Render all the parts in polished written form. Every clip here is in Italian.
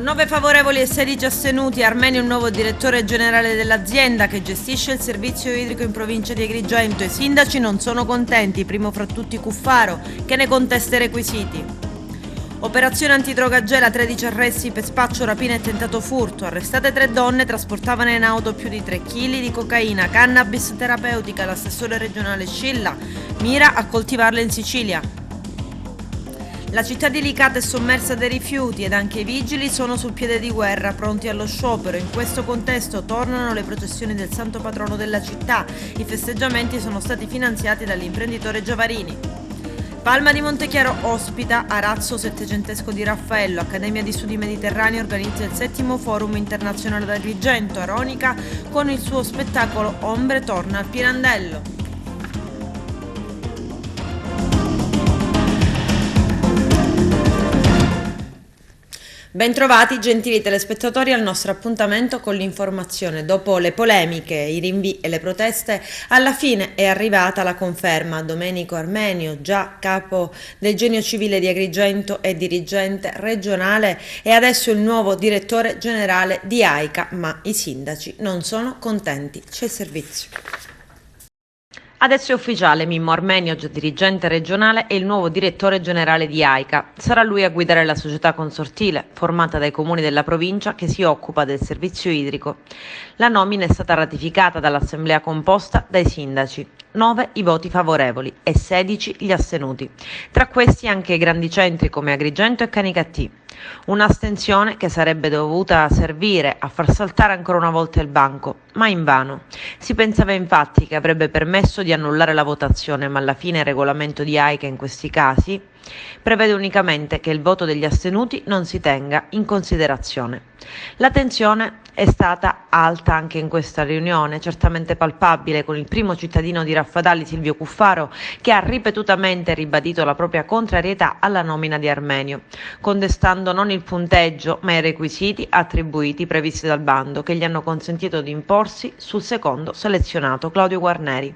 9 favorevoli e 16 astenuti. Armenio, il nuovo direttore generale dell'azienda che gestisce il servizio idrico in provincia di Agrigento. I sindaci non sono contenti, primo fra tutti Cuffaro, che ne contesta i requisiti. Operazione antidroga a Gela, 13 arresti per spaccio, rapina e tentato furto. Arrestate 3 donne, trasportavano in auto più di 3 kg di cocaina, cannabis terapeutica. L'assessore regionale Scilla mira a coltivarla in Sicilia. La città di Licata è sommersa dai rifiuti ed anche i vigili sono sul piede di guerra, pronti allo sciopero. In questo contesto tornano le processioni del santo patrono della città. I festeggiamenti sono stati finanziati dall'imprenditore Giavarini. Palma di Montechiaro ospita Arazzo Settecentesco di Raffaello. Accademia di Studi Mediterranei organizza il 7° Forum Internazionale d'Agrigento. Aronica con il suo spettacolo Ombre torna al Pirandello. Bentrovati gentili telespettatori al nostro appuntamento con l'informazione. Dopo le polemiche, i rinvii e le proteste, alla fine è arrivata la conferma. Domenico Armenio, già capo del Genio Civile di Agrigento e dirigente regionale, è adesso il nuovo direttore generale di AICA, ma i sindaci non sono contenti. C'è il servizio. Adesso è ufficiale, Mimmo Armenio, già dirigente regionale, è il nuovo direttore generale di AICA. Sarà lui a guidare la società consortile, formata dai comuni della provincia che si occupa del servizio idrico. La nomina è stata ratificata dall'assemblea composta dai sindaci. 9 i voti favorevoli e 16 gli astenuti. Tra questi anche i grandi centri come Agrigento e Canicattì. Un'astensione che sarebbe dovuta servire a far saltare ancora una volta il banco, ma invano. Si pensava infatti che avrebbe permesso di annullare la votazione, ma alla fine il regolamento di AICA in questi casi prevede unicamente che il voto degli astenuti non si tenga in considerazione. La tensione è stata alta anche in questa riunione, certamente palpabile, con il primo cittadino di Raffadali, Silvio Cuffaro, che ha ripetutamente ribadito la propria contrarietà alla nomina di Armenio, contestando non il punteggio ma i requisiti attribuiti previsti dal bando, che gli hanno consentito di imporsi sul secondo selezionato, Claudio Guarneri.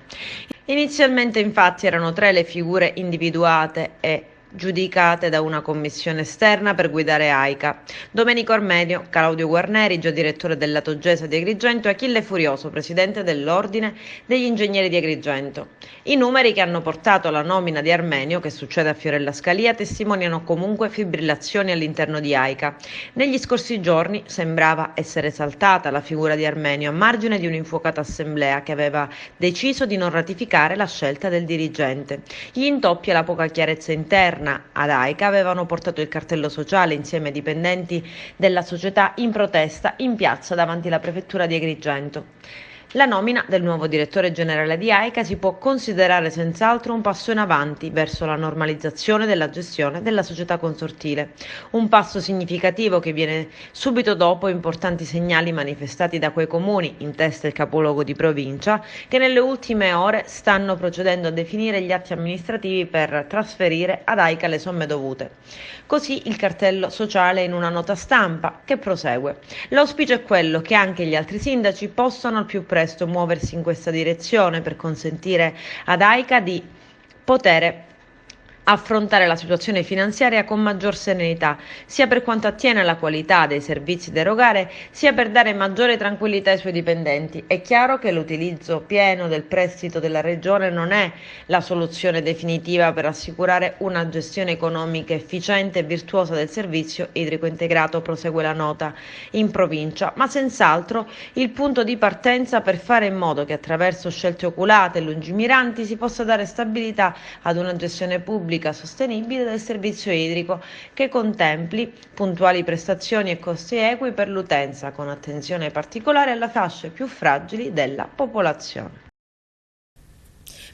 Inizialmente infatti erano 3 le figure individuate e giudicate da una commissione esterna per guidare AICA: Domenico Armenio, Claudio Guarneri, già direttore del lato Gesa di Agrigento, e Achille Furioso, presidente dell'Ordine degli Ingegneri di Agrigento. I numeri che hanno portato alla nomina di Armenio, che succede a Fiorella Scalia, testimoniano comunque fibrillazioni all'interno di AICA. Negli scorsi giorni sembrava essere saltata la figura di Armenio a margine di un'infuocata assemblea che aveva deciso di non ratificare la scelta del dirigente. Gli intoppi e la poca chiarezza interna ad AICA avevano portato il cartello sociale insieme ai dipendenti della società in protesta in piazza davanti alla prefettura di Agrigento. La nomina del nuovo direttore generale di AICA si può considerare senz'altro un passo in avanti verso la normalizzazione della gestione della società consortile, un passo significativo che viene subito dopo importanti segnali manifestati da quei comuni, in testa il capoluogo di provincia, che nelle ultime ore stanno procedendo a definire gli atti amministrativi per trasferire ad AICA le somme dovute. Così il cartello sociale in una nota stampa che prosegue. L'auspicio è quello che anche gli altri sindaci possano al più presto muoversi in questa direzione per consentire ad AICA di poter affrontare la situazione finanziaria con maggior serenità, sia per quanto attiene alla qualità dei servizi da erogare, sia per dare maggiore tranquillità ai suoi dipendenti. È chiaro che l'utilizzo pieno del prestito della Regione non è la soluzione definitiva per assicurare una gestione economica efficiente e virtuosa del servizio idrico integrato, prosegue la nota, in provincia, ma senz'altro il punto di partenza per fare in modo che attraverso scelte oculate e lungimiranti si possa dare stabilità ad una gestione pubblica sostenibile del servizio idrico che contempli puntuali prestazioni e costi equi per l'utenza, con attenzione particolare alle fasce più fragili della popolazione.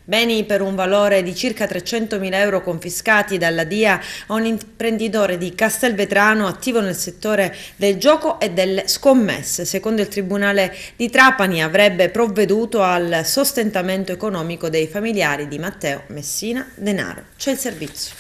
Beni per un valore di circa 300.000 euro confiscati dalla DIA a un imprenditore di Castelvetrano attivo nel settore del gioco e delle scommesse. Secondo il Tribunale di Trapani avrebbe provveduto al sostentamento economico dei familiari di Matteo Messina Denaro. C'è il servizio.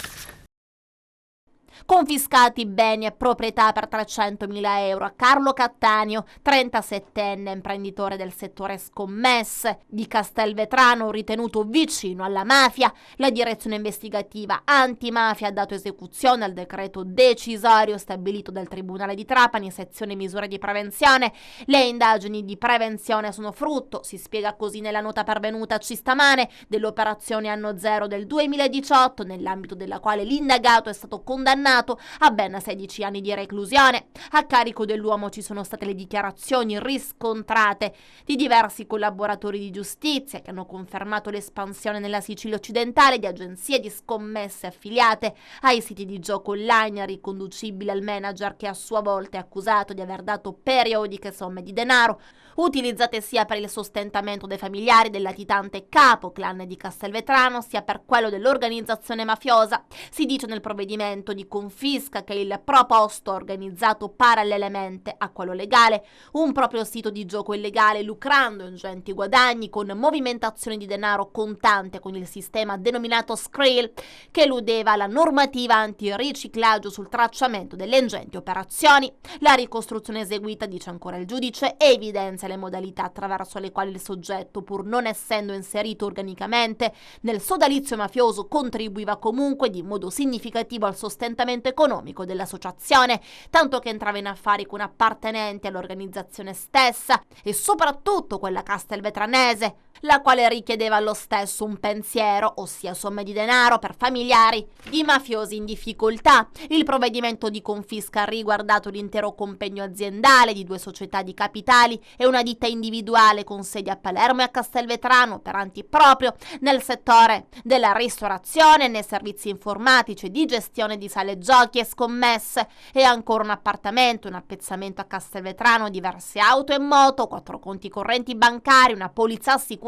Confiscati beni e proprietà per 300.000 euro a Carlo Cattaneo, 37enne imprenditore del settore scommesse di Castelvetrano, ritenuto vicino alla mafia. La direzione investigativa antimafia ha dato esecuzione al decreto decisorio stabilito dal Tribunale di Trapani, sezione misure di prevenzione. Le indagini di prevenzione sono frutto, si spiega così nella nota pervenutaci stamane, dell'operazione Anno Zero del 2018, nell'ambito della quale l'indagato è stato condannato a ben 16 anni di reclusione. A carico dell'uomo ci sono state le dichiarazioni riscontrate di diversi collaboratori di giustizia che hanno confermato l'espansione nella Sicilia occidentale di agenzie di scommesse affiliate ai siti di gioco online riconducibili al manager, che a sua volta è accusato di aver dato periodiche somme di denaro utilizzate sia per il sostentamento dei familiari del latitante capo clan di Castelvetrano sia per quello dell'organizzazione mafiosa. Si dice nel provvedimento di confisca che il proposto organizzato parallelamente a quello legale un proprio sito di gioco illegale, lucrando ingenti guadagni con movimentazione di denaro contante con il sistema denominato Skrill, che eludeva la normativa antiriciclaggio sul tracciamento delle ingenti operazioni. La ricostruzione eseguita, dice ancora il giudice, evidenzia le modalità attraverso le quali il soggetto, pur non essendo inserito organicamente nel sodalizio mafioso, contribuiva comunque di modo significativo al sostentamento economico dell'associazione, tanto che entrava in affari con appartenenti all'organizzazione stessa e soprattutto quella castelvetranese, la quale richiedeva allo stesso un pensiero, ossia somme di denaro per familiari di mafiosi in difficoltà. Il provvedimento di confisca ha riguardato l'intero compegno aziendale di 2 società di capitali e una ditta individuale con sedi a Palermo e a Castelvetrano, operanti proprio nel settore della ristorazione e nei servizi informatici di gestione di sale giochi e scommesse, e ancora un appartamento, un appezzamento a Castelvetrano, diverse auto e moto, 4 conti correnti bancari, una polizza assicurativa,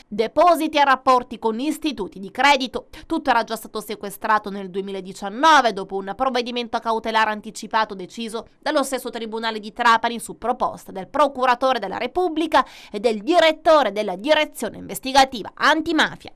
depositi e rapporti con istituti di credito. Tutto era già stato sequestrato nel 2019 dopo un provvedimento cautelare anticipato deciso dallo stesso Tribunale di Trapani su proposta del procuratore della Repubblica e del direttore della direzione investigativa antimafia.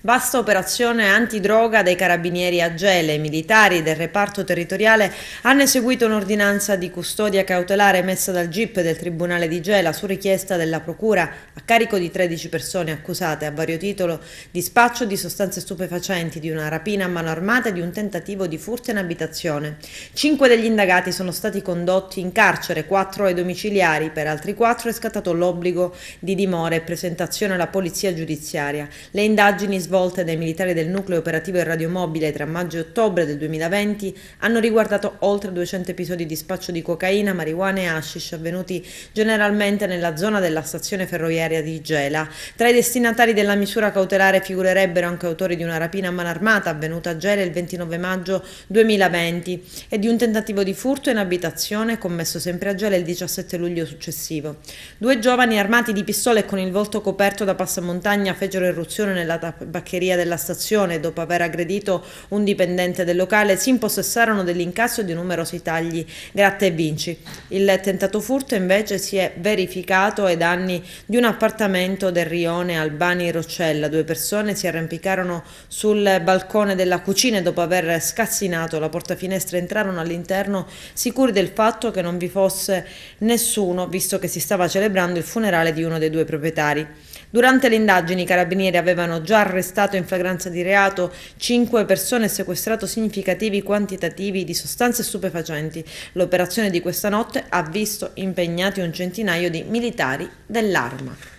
Vasta operazione antidroga dei carabinieri a Gela. I militari del reparto territoriale hanno eseguito un'ordinanza di custodia cautelare emessa dal GIP del Tribunale di Gela su richiesta della Procura a carico di 13 persone accusate a vario titolo di spaccio di sostanze stupefacenti, di una rapina a mano armata e di un tentativo di furto in abitazione. 5 degli indagati sono stati condotti in carcere, 4 ai domiciliari, per altri 4 è scattato l'obbligo di dimora e presentazione alla polizia giudiziaria. Le indagini svolte dai militari del nucleo operativo e radiomobile tra maggio e ottobre del 2020 hanno riguardato oltre 200 episodi di spaccio di cocaina, marijuana e hashish avvenuti generalmente nella zona della stazione ferroviaria di Gela. Tra i destinatari della misura cautelare figurerebbero anche autori di una rapina a mano armata avvenuta a Gela il 29 maggio 2020 e di un tentativo di furto in abitazione commesso sempre a Gela il 17 luglio successivo. 2 giovani armati di pistole e con il volto coperto da passamontagna fecero irruzione nella tabaccheria della stazione e, dopo aver aggredito un dipendente del locale, si impossessarono dell'incasso di numerosi tagli gratta e vinci. Il tentato furto invece si è verificato ai danni di un appartamento del rione Albani Roccella. 2 persone si arrampicarono sul balcone della cucina e, dopo aver scassinato la portafinestra, entrarono all'interno sicuri del fatto che non vi fosse nessuno, visto che si stava celebrando il funerale di uno dei 2 proprietari. Durante le indagini i carabinieri avevano già arrestato in flagranza di reato 5 persone e sequestrato significativi quantitativi di sostanze stupefacenti. L'operazione di questa notte ha visto impegnati un centinaio di militari dell'Arma.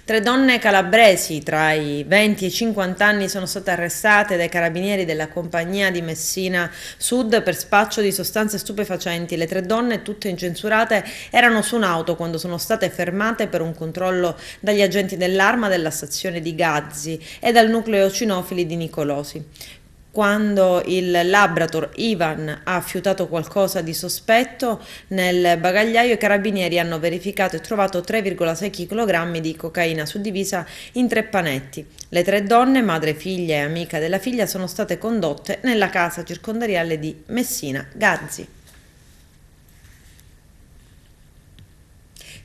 3 donne calabresi tra i 20 e i 50 anni sono state arrestate dai carabinieri della compagnia di Messina Sud per spaccio di sostanze stupefacenti. Le 3 donne, tutte incensurate, erano su un'auto quando sono state fermate per un controllo dagli agenti dell'Arma della stazione di Gazzi e dal nucleo cinofili di Nicolosi. Quando il Labrador Ivan ha fiutato qualcosa di sospetto nel bagagliaio, i carabinieri hanno verificato e trovato 3,6 kg di cocaina suddivisa in 3 panetti. Le 3 donne, madre, figlia e amica della figlia, sono state condotte nella casa circondariale di Messina Gazzi.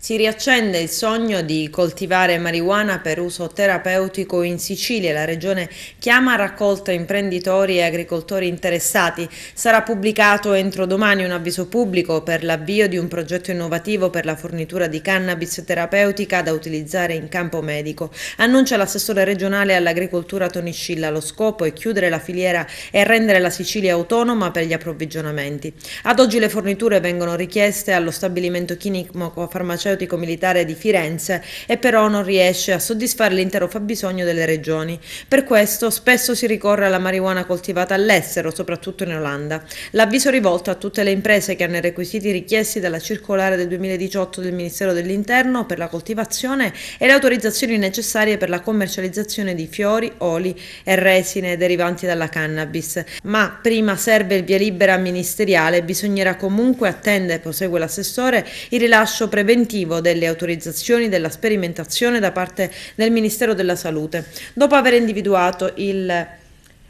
Si riaccende il sogno di coltivare marijuana per uso terapeutico in Sicilia. La regione chiama a raccolta imprenditori e agricoltori interessati. Sarà pubblicato entro domani un avviso pubblico per l'avvio di un progetto innovativo per la fornitura di cannabis terapeutica da utilizzare in campo medico. Annuncia l'assessore regionale all'agricoltura Toni Scilla. Lo scopo è chiudere la filiera e rendere la Sicilia autonoma per gli approvvigionamenti. Ad oggi le forniture vengono richieste allo stabilimento chimico-farmaceutico militare di Firenze e però non riesce a soddisfare l'intero fabbisogno delle regioni. Per questo spesso si ricorre alla marijuana coltivata all'estero, soprattutto in Olanda. L'avviso rivolto a tutte le imprese che hanno i requisiti richiesti dalla circolare del 2018 del Ministero dell'Interno per la coltivazione e le autorizzazioni necessarie per la commercializzazione di fiori, oli e resine derivanti dalla cannabis. Ma prima serve il via libera ministeriale, bisognerà comunque attendere, prosegue l'assessore, il rilascio preventivo delle autorizzazioni della sperimentazione da parte del Ministero della Salute. Dopo aver individuato il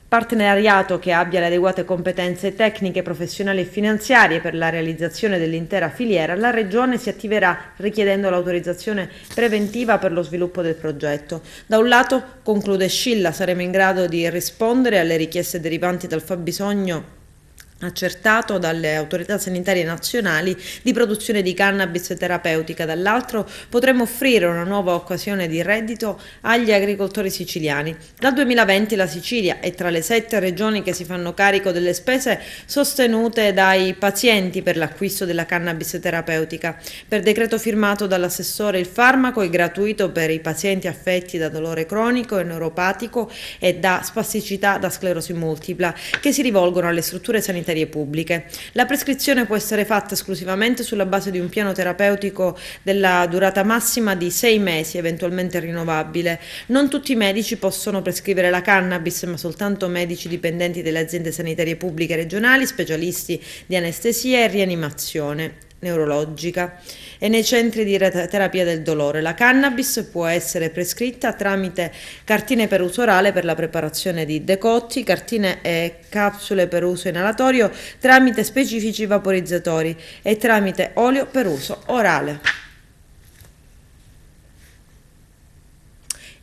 partenariato che abbia le adeguate competenze tecniche, professionali e finanziarie per la realizzazione dell'intera filiera, la Regione si attiverà richiedendo l'autorizzazione preventiva per lo sviluppo del progetto. Da un lato, conclude Scilla, saremo in grado di rispondere alle richieste derivanti dal fabbisogno accertato dalle autorità sanitarie nazionali di produzione di cannabis terapeutica, dall'altro potremo offrire una nuova occasione di reddito agli agricoltori siciliani. Dal 2020 la Sicilia è tra le 7 regioni che si fanno carico delle spese sostenute dai pazienti per l'acquisto della cannabis terapeutica. Per decreto firmato dall'assessore il farmaco è gratuito per i pazienti affetti da dolore cronico e neuropatico e da spasticità da sclerosi multipla che si rivolgono alle strutture sanitarie pubbliche. La prescrizione può essere fatta esclusivamente sulla base di un piano terapeutico della durata massima di 6 mesi, eventualmente rinnovabile. Non tutti i medici possono prescrivere la cannabis, ma soltanto medici dipendenti delle aziende sanitarie pubbliche regionali, specialisti di anestesia e rianimazione neurologica e nei centri di terapia del dolore. La cannabis può essere prescritta tramite cartine per uso orale per la preparazione di decotti, cartine e capsule per uso inalatorio tramite specifici vaporizzatori e tramite olio per uso orale.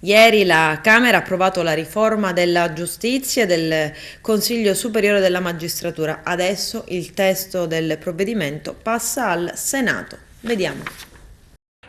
Ieri la Camera ha approvato la riforma della giustizia e del Consiglio Superiore della Magistratura. Adesso il testo del provvedimento passa al Senato. Vediamo.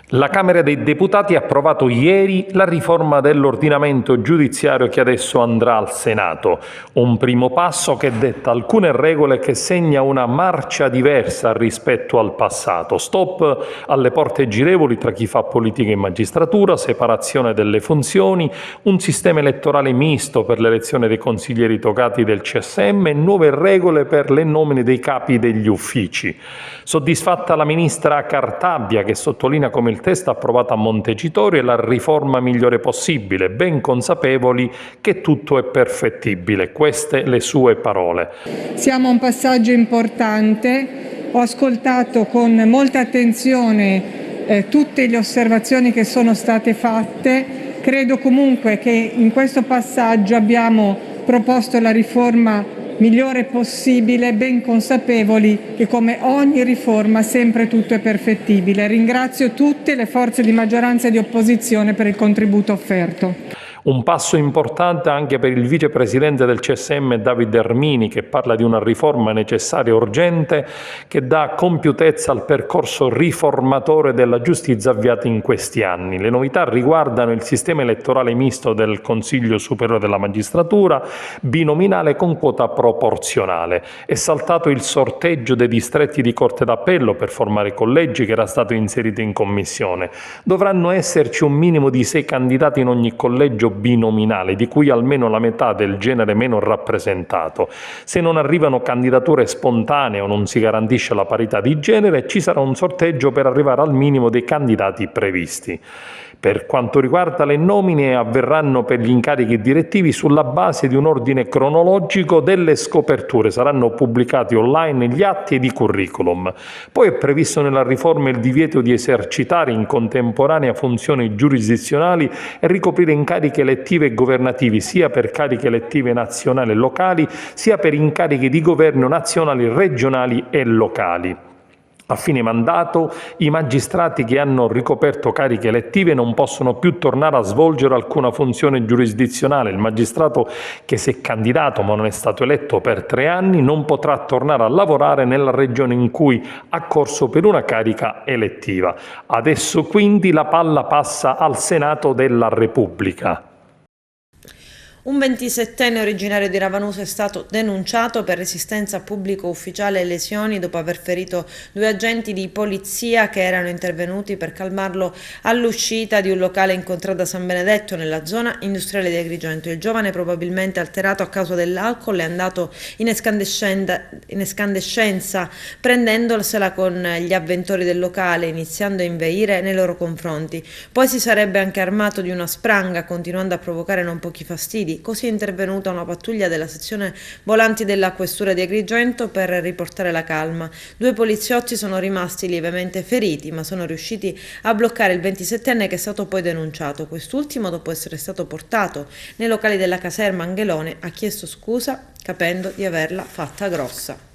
La Camera dei Deputati ha approvato ieri la riforma dell'ordinamento giudiziario che adesso andrà al Senato. Un primo passo che detta alcune regole che segna una marcia diversa rispetto al passato. Stop alle porte girevoli tra chi fa politica in magistratura, separazione delle funzioni, un sistema elettorale misto per l'elezione dei consiglieri togati del CSM e nuove regole per le nomine dei capi degli uffici. Soddisfatta la ministra Cartabia, che sottolinea come il testo approvato a Montecitorio è la riforma migliore possibile, ben consapevoli che tutto è perfettibile. Queste le sue parole. Siamo a un passaggio importante, ho ascoltato con molta attenzione tutte le osservazioni che sono state fatte, credo comunque che in questo passaggio abbiamo proposto la riforma migliore possibile, ben consapevoli che come ogni riforma sempre tutto è perfettibile. Ringrazio tutte le forze di maggioranza e di opposizione per il contributo offerto. Un passo importante anche per il vicepresidente del CSM Davide Ermini, che parla di una riforma necessaria e urgente che dà compiutezza al percorso riformatore della giustizia avviato in questi anni. Le novità riguardano il sistema elettorale misto del Consiglio Superiore della Magistratura, binominale con quota proporzionale. È saltato il sorteggio dei distretti di Corte d'Appello per formare i collegi che era stato inserito in commissione. Dovranno esserci un minimo di 6 candidati in ogni collegio binominale, di cui almeno la metà del genere meno rappresentato. Se non arrivano candidature spontanee o non si garantisce la parità di genere, ci sarà un sorteggio per arrivare al minimo dei candidati previsti. Per quanto riguarda le nomine, avverranno per gli incarichi direttivi sulla base di un ordine cronologico delle scoperture. Saranno pubblicati online gli atti ed i curriculum. Poi è previsto nella riforma il divieto di esercitare in contemporanea funzioni giurisdizionali e ricoprire incarichi elettivi e governativi, sia per cariche elettive nazionali e locali, sia per incarichi di governo nazionali, regionali e locali. A fine mandato, i magistrati che hanno ricoperto cariche elettive non possono più tornare a svolgere alcuna funzione giurisdizionale. Il magistrato che si è candidato ma non è stato eletto per 3 anni non potrà tornare a lavorare nella regione in cui ha corso per una carica elettiva. Adesso quindi la palla passa al Senato della Repubblica. Un 27enne originario di Ravanusa è stato denunciato per resistenza a pubblico ufficiale e lesioni dopo aver ferito 2 agenti di polizia che erano intervenuti per calmarlo all'uscita di un locale in contrada San Benedetto nella zona industriale di Agrigento. Il giovane, probabilmente alterato a causa dell'alcol, è andato in escandescenza prendendosela con gli avventori del locale, iniziando a inveire nei loro confronti. Poi si sarebbe anche armato di una spranga, continuando a provocare non pochi fastidi. Così è intervenuta una pattuglia della sezione volanti della questura di Agrigento per riportare la calma. 2 poliziotti sono rimasti lievemente feriti, ma sono riusciti a bloccare il 27enne, che è stato poi denunciato. Quest'ultimo, dopo essere stato portato nei locali della caserma Angelone, ha chiesto scusa capendo di averla fatta grossa.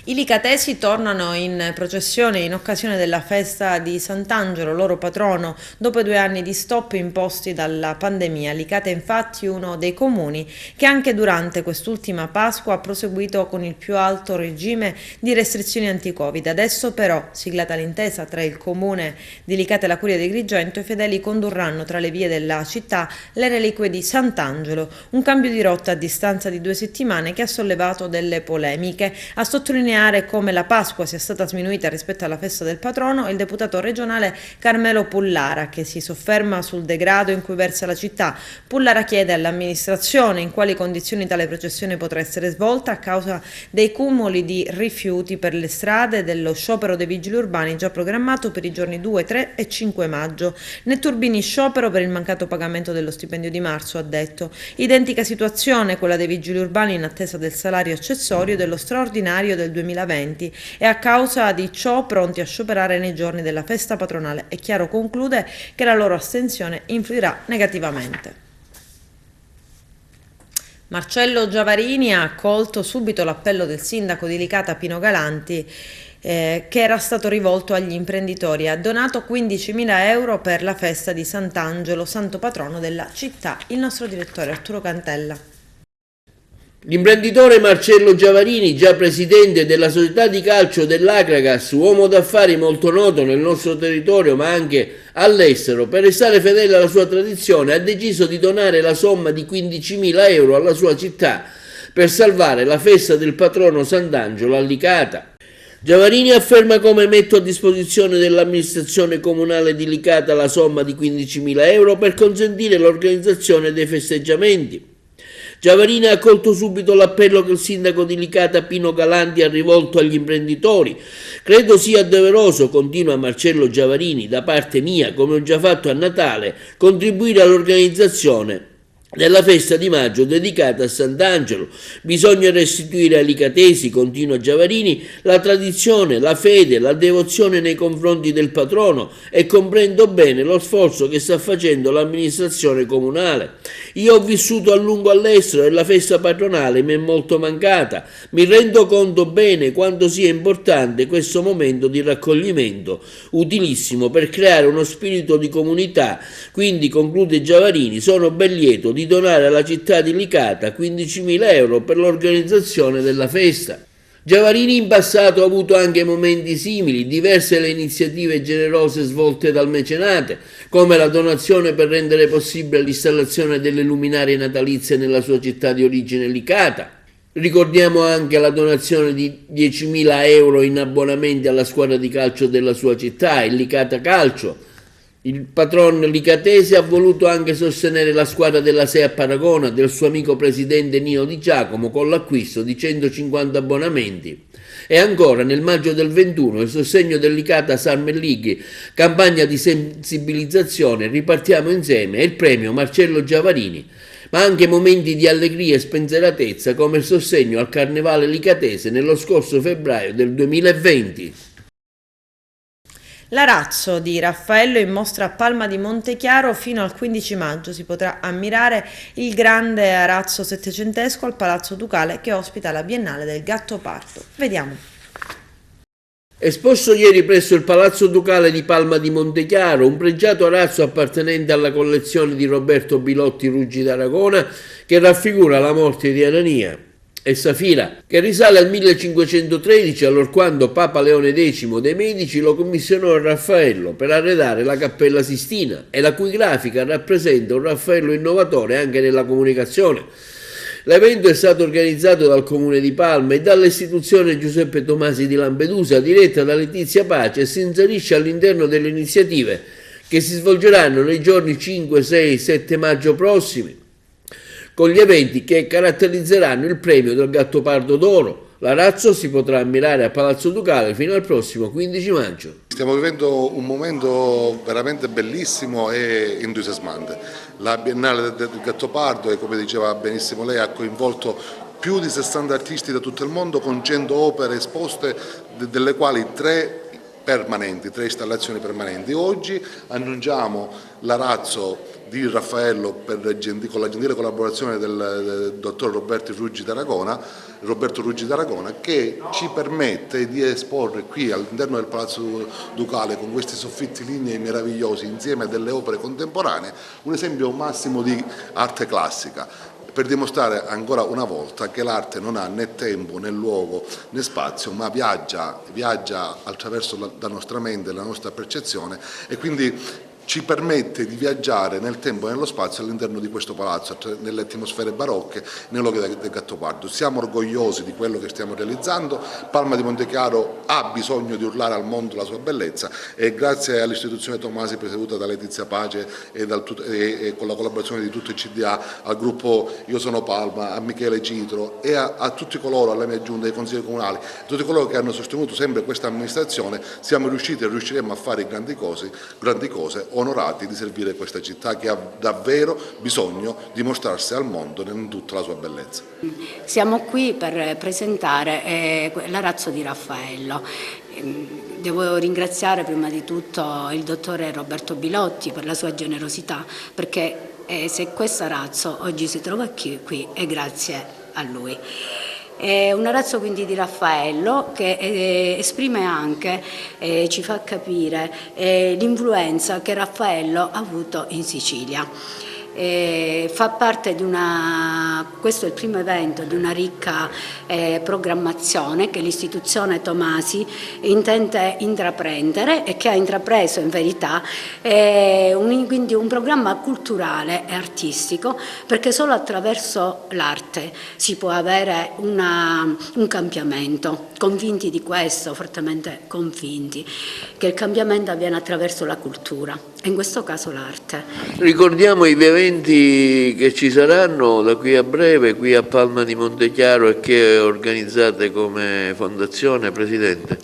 I licatesi tornano in processione in occasione della festa di Sant'Angelo, loro patrono, dopo 2 anni di stop imposti dalla pandemia. Licata è infatti uno dei comuni che anche durante quest'ultima Pasqua ha proseguito con il più alto regime di restrizioni anti-Covid. Adesso però, siglata l'intesa tra il comune di Licata e la Curia di Agrigento, i fedeli condurranno tra le vie della città le reliquie di Sant'Angelo, un cambio di rotta a distanza di 2 settimane che ha sollevato delle polemiche. A sottolineare come la Pasqua sia stata sminuita rispetto alla festa del patrono è il deputato regionale Carmelo Pullara, che si sofferma sul degrado in cui versa la città. Pullara chiede all'amministrazione in quali condizioni tale processione potrà essere svolta a causa dei cumuli di rifiuti per le strade dello sciopero dei vigili urbani già programmato per i giorni 2, 3 e 5 maggio. Netturbini sciopero per il mancato pagamento dello stipendio di marzo, ha detto. Identica situazione quella dei vigili urbani in attesa del salario accessorio dello straordinario del 2020 e a causa di ciò pronti a scioperare nei giorni della festa patronale. È chiaro, conclude, che la loro astensione influirà negativamente. Marcello Giavarini ha accolto subito l'appello del sindaco di Licata Pino Galanti, che era stato rivolto agli imprenditori. Ha donato 15.000 euro per la festa di Sant'Angelo, santo patrono della città. Il nostro direttore Arturo Cantella. L'imprenditore Marcello Giavarini, già presidente della società di calcio dell'Akragas, uomo d'affari molto noto nel nostro territorio ma anche all'estero, per restare fedele alla sua tradizione ha deciso di donare la somma di 15.000 euro alla sua città per salvare la festa del patrono Sant'Angelo a Licata. Giavarini afferma come metto a disposizione dell'amministrazione comunale di Licata la somma di 15.000 euro per consentire l'organizzazione dei festeggiamenti. Giavarini ha accolto subito l'appello che il sindaco di Licata Pino Galanti ha rivolto agli imprenditori. Credo sia doveroso, continua Marcello Giavarini, da parte mia, come ho già fatto a Natale, contribuire all'organizzazione della festa di maggio dedicata a Sant'Angelo. Bisogna restituire ai licatesi, continua Giavarini, la tradizione, la fede, la devozione nei confronti del patrono e comprendo bene lo sforzo che sta facendo l'amministrazione comunale. Io ho vissuto a lungo all'estero e la festa patronale mi è molto mancata. Mi rendo conto bene quanto sia importante questo momento di raccoglimento, utilissimo per creare uno spirito di comunità. Quindi, conclude Giavarini, sono ben lieto di donare alla città di Licata 15.000 euro per l'organizzazione della festa. Giavarini in passato ha avuto anche momenti simili, diverse le iniziative generose svolte dal mecenate, come la donazione per rendere possibile l'installazione delle luminarie natalizie nella sua città di origine Licata. Ricordiamo anche la donazione di 10.000 euro in abbonamenti alla squadra di calcio della sua città, il Licata Calcio. Il patrono licatese ha voluto anche sostenere la squadra della SEA Paragona del suo amico presidente Nino Di Giacomo con l'acquisto di 150 abbonamenti. E ancora nel maggio del 21 il sostegno del Licata Summer League, campagna di sensibilizzazione Ripartiamo insieme e il premio Marcello Giavarini, ma anche momenti di allegria e spensieratezza come il sostegno al Carnevale licatese nello scorso febbraio del 2020. L'arazzo di Raffaello in mostra a Palma di Montechiaro fino al 15 maggio. Si potrà ammirare il grande arazzo settecentesco al Palazzo Ducale che ospita la Biennale del Gattopardo. Vediamo. Esposto ieri presso il Palazzo Ducale di Palma di Montechiaro un pregiato arazzo appartenente alla collezione di Roberto Bilotti Ruggi d'Aragona che raffigura la morte di Anania e Safira, che risale al 1513, allorquando Papa Leone X dei Medici lo commissionò a Raffaello per arredare la Cappella Sistina e la cui grafica rappresenta un Raffaello innovatore anche nella comunicazione. L'evento è stato organizzato dal Comune di Palma e dall'istituzione Giuseppe Tomasi di Lampedusa, diretta da Letizia Pace, e si inserisce all'interno delle iniziative che si svolgeranno nei giorni 5, 6 e 7 maggio prossimi, con gli eventi che caratterizzeranno il premio del Gattopardo d'Oro. L'arazzo si potrà ammirare a Palazzo Ducale fino al prossimo 15 maggio. Stiamo vivendo un momento veramente bellissimo e entusiasmante. La Biennale del Gattopardo, e come diceva benissimo lei, ha coinvolto più di 60 artisti da tutto il mondo con 100 opere esposte, delle quali 3 installazioni permanenti. Oggi annunciamo l'arazzo di Raffaello con la gentile collaborazione del dottor Roberto Ruggi d'Aragona, che ci permette di esporre qui all'interno del Palazzo Ducale, con questi soffitti lignei meravigliosi insieme a delle opere contemporanee, un esempio massimo di arte classica, per dimostrare ancora una volta che l'arte non ha né tempo, né luogo, né spazio, ma viaggia attraverso la nostra mente, la nostra percezione, e quindi ci permette di viaggiare nel tempo e nello spazio all'interno di questo palazzo, nelle atmosfere barocche, nei luoghi del Gattopardo. Siamo orgogliosi di quello che stiamo realizzando. Palma di Montechiaro ha bisogno di urlare al mondo la sua bellezza, e grazie all'istituzione Tomasi presieduta da Letizia Pace e con la collaborazione di tutto il CDA, al gruppo Io Sono Palma, a Michele Citro e a tutti coloro, alla mia giunta, ai consigli comunali, a tutti coloro che hanno sostenuto sempre questa amministrazione, siamo riusciti e riusciremo a fare grandi cose, onorati di servire questa città che ha davvero bisogno di mostrarsi al mondo in tutta la sua bellezza. Siamo qui per presentare l'arazzo di Raffaello. Devo ringraziare prima di tutto il dottore Roberto Bilotti per la sua generosità, perché se questo arazzo oggi si trova qui è grazie a lui. È un arazzo quindi di Raffaello che esprime anche, ci fa capire l'influenza che Raffaello ha avuto in Sicilia. Fa parte di questo è il primo evento di una ricca programmazione che l'istituzione Tomasi intende intraprendere e che ha intrapreso in verità, quindi un programma culturale e artistico, perché solo attraverso l'arte si può avere un cambiamento, convinti di questo, fortemente convinti, che il cambiamento avviene attraverso la cultura e in questo caso l'arte. Ricordiamo i eventi che ci saranno da qui a breve, qui a Palma di Montechiaro, e che organizzate come fondazione, Presidente?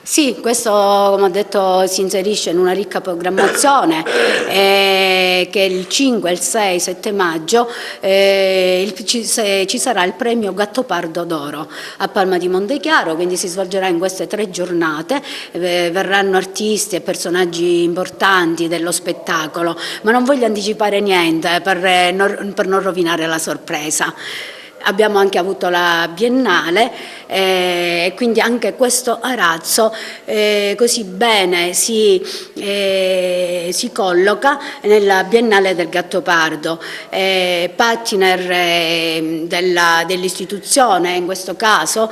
Sì, questo, come ho detto, si inserisce in una ricca programmazione che il 5, il 6, 7 maggio ci sarà il premio Gattopardo d'Oro a Palma di Montechiaro, quindi si svolgerà in queste 3 giornate, verranno artisti e personaggi importanti dello spettacolo, ma non voglio anticipare niente per non rovinare la sorpresa. Abbiamo anche avuto la Biennale e quindi anche questo arazzo così bene si colloca nella Biennale del Gattopardo, partner dell'istituzione, in questo caso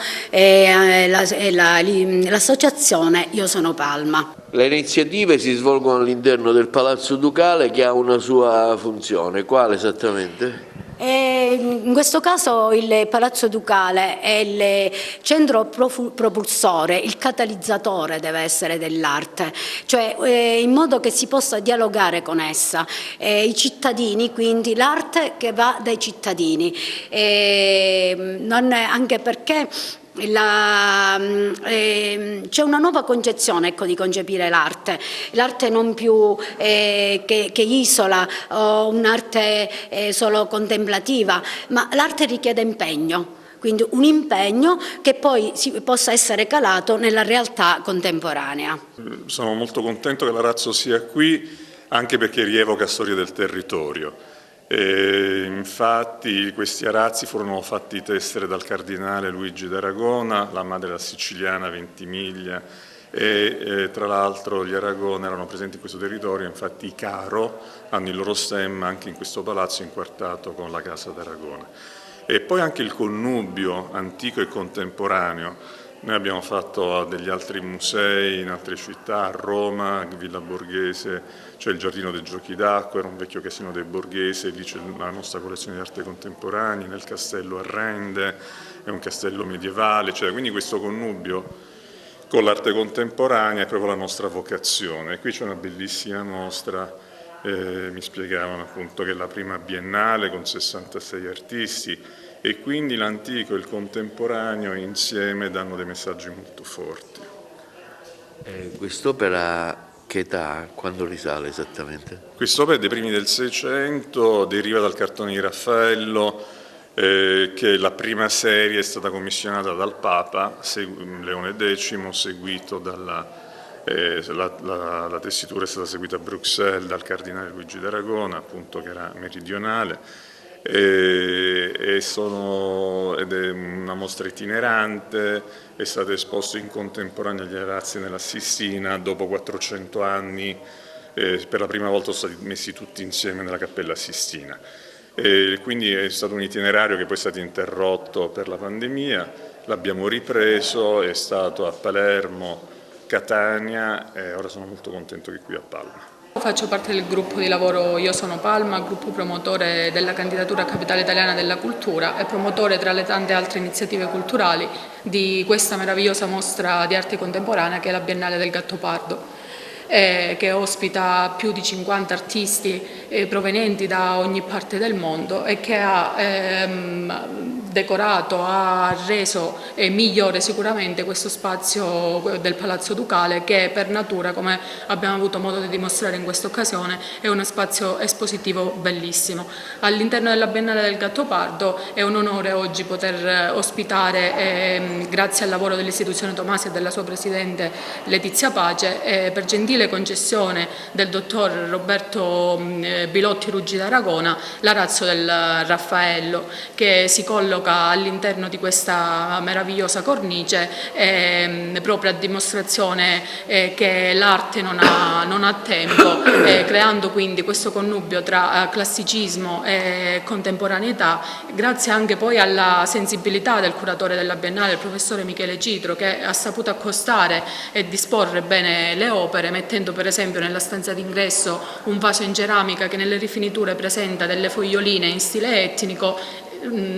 l'associazione Io Sono Palma. Le iniziative si svolgono all'interno del Palazzo Ducale, che ha una sua funzione. Quale esattamente? In questo caso il Palazzo Ducale è il centro propulsore, il catalizzatore deve essere dell'arte, cioè in modo che si possa dialogare con essa, i cittadini, quindi l'arte che va dai cittadini, anche perché c'è una nuova concezione, ecco, di concepire l'arte non più che isola o un'arte solo contemplativa, ma l'arte richiede impegno. quindi un impegno che poi possa essere calato nella realtà contemporanea. Sono molto contento che l'Arazzo sia qui, anche perché rievoca storie del territorio. Infatti questi arazzi furono fatti tessere dal cardinale Luigi d'Aragona, la madre era siciliana Ventimiglia, e tra l'altro gli Aragona erano presenti in questo territorio, infatti i Caro hanno il loro stemma anche in questo palazzo inquartato con la casa d'Aragona. E poi anche il connubio antico e contemporaneo. Noi abbiamo fatto degli altri musei in altre città, a Roma, Villa Borghese, c'è il Giardino dei Giochi d'Acqua, era un vecchio casino dei Borghese, lì c'è la nostra collezione di arte contemporanea, nel castello a Rende, è un castello medievale, quindi questo connubio con l'arte contemporanea è proprio la nostra vocazione. Qui c'è una bellissima mostra, mi spiegavano appunto che è la prima biennale con 66 artisti, e quindi l'antico e il contemporaneo insieme danno dei messaggi molto forti. Quest'opera che età, quando risale esattamente? Quest'opera è dei primi del Seicento, deriva dal cartone di Raffaello, che la prima serie è stata commissionata dal Papa Leone X, seguito la tessitura è stata seguita a Bruxelles dal cardinale Luigi d'Aragona, appunto, che era meridionale. Ed è una mostra itinerante, è stato esposto in contemporanea agli Arazzi nella Sistina, dopo 400 anni per la prima volta sono stati messi tutti insieme nella Cappella Sistina. Quindi è stato un itinerario che poi è stato interrotto per la pandemia, l'abbiamo ripreso, è stato a Palermo, Catania e ora sono molto contento che qui a Palma. Faccio parte del gruppo di lavoro Io Sono Palma, gruppo promotore della candidatura a Capitale Italiana della Cultura e promotore tra le tante altre iniziative culturali di questa meravigliosa mostra di arte contemporanea che è la Biennale del Gattopardo, che ospita più di 50 artisti provenienti da ogni parte del mondo e che ha decorato, ha reso migliore sicuramente questo spazio del Palazzo Ducale, che per natura, come abbiamo avuto modo di dimostrare in questa occasione, è uno spazio espositivo bellissimo. All'interno della Biennale del Gattopardo è un onore oggi poter ospitare, grazie al lavoro dell'istituzione Tomasi e della sua presidente Letizia Pace, per gentile concessione del dottor Roberto Bilotti Rugi d'Aragona, l'Arazzo del Raffaello, che si colloca all'interno di questa meravigliosa cornice, proprio a dimostrazione che l'arte non ha tempo, creando quindi questo connubio tra classicismo e contemporaneità, grazie anche poi alla sensibilità del curatore della Biennale, il professore Michele Citro, che ha saputo accostare e disporre bene le opere, mettendo per esempio nella stanza d'ingresso un vaso in ceramica che nelle rifiniture presenta delle foglioline in stile etnico,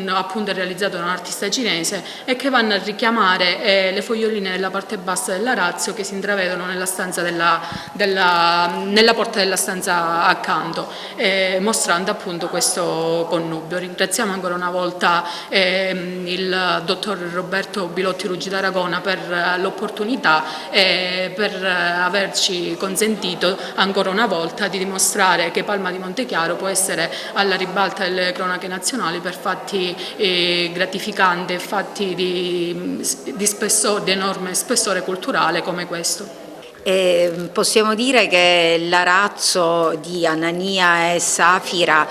appunto è realizzato da un artista cinese, e che vanno a richiamare le foglioline nella parte bassa dell'arazzo che si intravedono nella stanza nella porta della stanza accanto, mostrando appunto questo connubio. Ringraziamo ancora una volta il dottor Roberto Bilotti Rugi d'Aragona per l'opportunità e per averci consentito ancora una volta di dimostrare che Palma di Montechiaro può essere alla ribalta delle cronache nazionali per fatti gratificanti e fatti di enorme spessore culturale come questo. Possiamo dire che l'Arazzo di Anania e Safira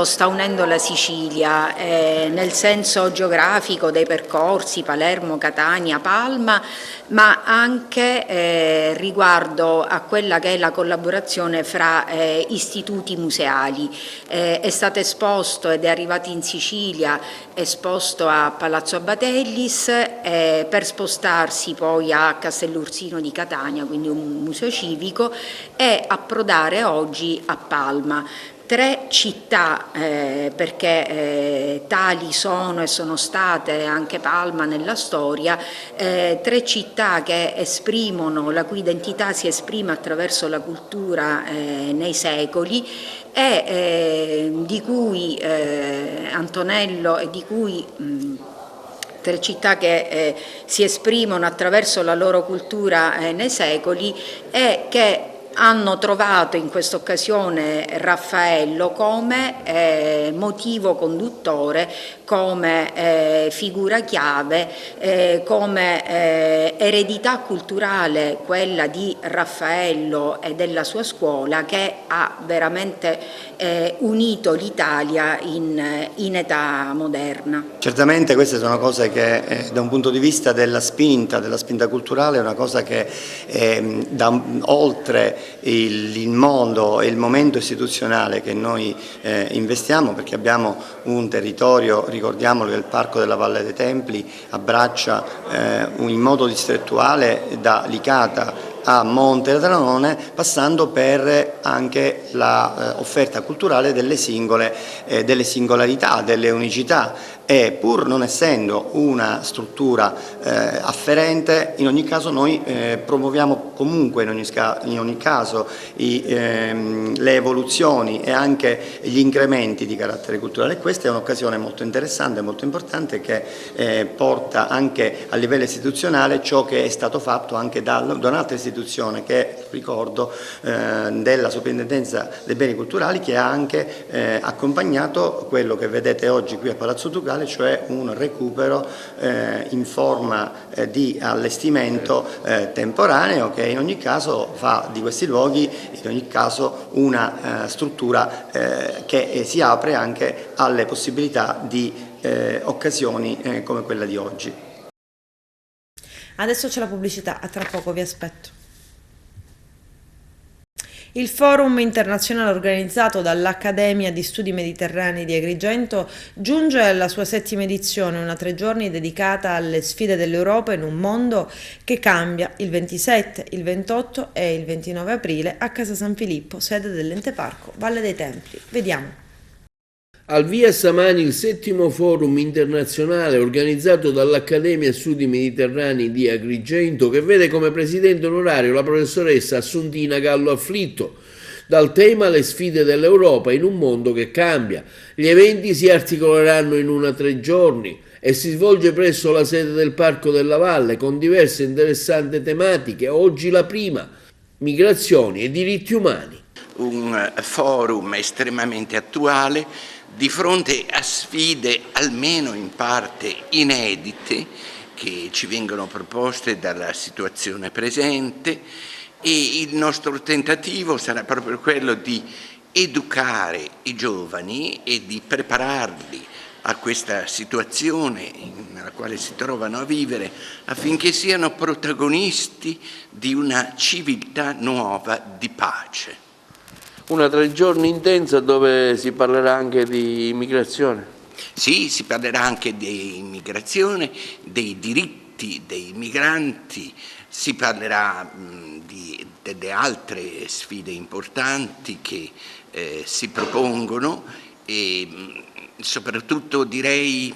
sta unendo la Sicilia nel senso geografico dei percorsi Palermo, Catania, Palma, ma anche riguardo a quella che è la collaborazione fra istituti museali. È stato esposto ed è arrivato in Sicilia, esposto a Palazzo Abatellis, per spostarsi poi a Castellursino di Catania, quindi un museo civico, e approdare oggi a Palma. 3 città, perché tali sono e sono state anche Palma nella storia, 3 città che esprimono, la cui identità si esprime attraverso la cultura nei secoli, e di cui Antonello e di cui 3 città che si esprimono attraverso la loro cultura nei secoli, e che hanno trovato in questa occasione Raffaello come motivo conduttore, come figura chiave, come eredità culturale, quella di Raffaello e della sua scuola, che ha veramente unito l'Italia in età moderna. Certamente queste sono cose che da un punto di vista della spinta culturale è una cosa che oltre il mondo e il momento istituzionale che noi investiamo, perché abbiamo un territorio, ricordiamolo, che il Parco della Valle dei Templi abbraccia in modo distrettuale da Licata a Monte Tranone, passando per anche l'offerta culturale delle singolarità, delle unicità, e pur non essendo una struttura afferente, in ogni caso noi promuoviamo comunque in ogni caso le evoluzioni e anche gli incrementi di carattere culturale. Questa è un'occasione molto interessante, molto importante, che porta anche a livello istituzionale ciò che è stato fatto anche da un'altra istituzione, che ricordo della Soprintendenza dei Beni Culturali, che ha anche accompagnato quello che vedete oggi qui a Palazzo Ducale, cioè un recupero in forma di allestimento temporaneo, che in ogni caso fa di questi luoghi in ogni caso una struttura che si apre anche alle possibilità di occasioni come quella di oggi. Adesso c'è la pubblicità, a tra poco, vi aspetto. Il forum internazionale organizzato dall'Accademia di Studi Mediterranei di Agrigento giunge alla sua 7ª edizione, una 3 giorni dedicata alle sfide dell'Europa in un mondo che cambia, il 27, il 28 e il 29 aprile a Casa San Filippo, sede dell'Ente Parco Valle dei Templi. Vediamo. Al via stamani il 7° forum internazionale organizzato dall'Accademia Studi Mediterranei di Agrigento, che vede come presidente onorario la professoressa Assuntina Gallo Afflitto, dal tema Le sfide dell'Europa in un mondo che cambia. Gli eventi si articoleranno in una 3 giorni e si svolge presso la sede del Parco della Valle con diverse interessanti tematiche. Oggi la prima: migrazioni e diritti umani. Un forum estremamente attuale di fronte a sfide almeno in parte inedite che ci vengono proposte dalla situazione presente, e il nostro tentativo sarà proprio quello di educare i giovani e di prepararli a questa situazione nella quale si trovano a vivere, affinché siano protagonisti di una civiltà nuova di pace. Una 3 giorni intensa dove si parlerà anche di immigrazione. Sì, si parlerà anche di immigrazione, dei diritti dei migranti, si parlerà delle altre sfide importanti che si propongono, e soprattutto direi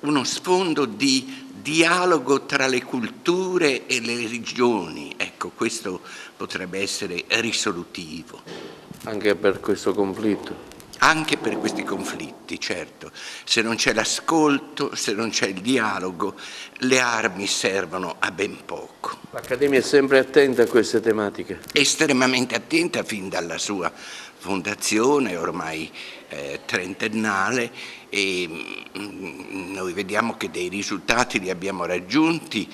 uno sfondo di dialogo tra le culture e le religioni. Ecco, questo potrebbe essere risolutivo. Anche per questo conflitto? Anche per questi conflitti, certo. Se non c'è l'ascolto, se non c'è il dialogo, le armi servono a ben poco. L'Accademia è sempre attenta a queste tematiche? Estremamente attenta fin dalla sua fondazione, ormai trentennale, e noi vediamo che dei risultati li abbiamo raggiunti.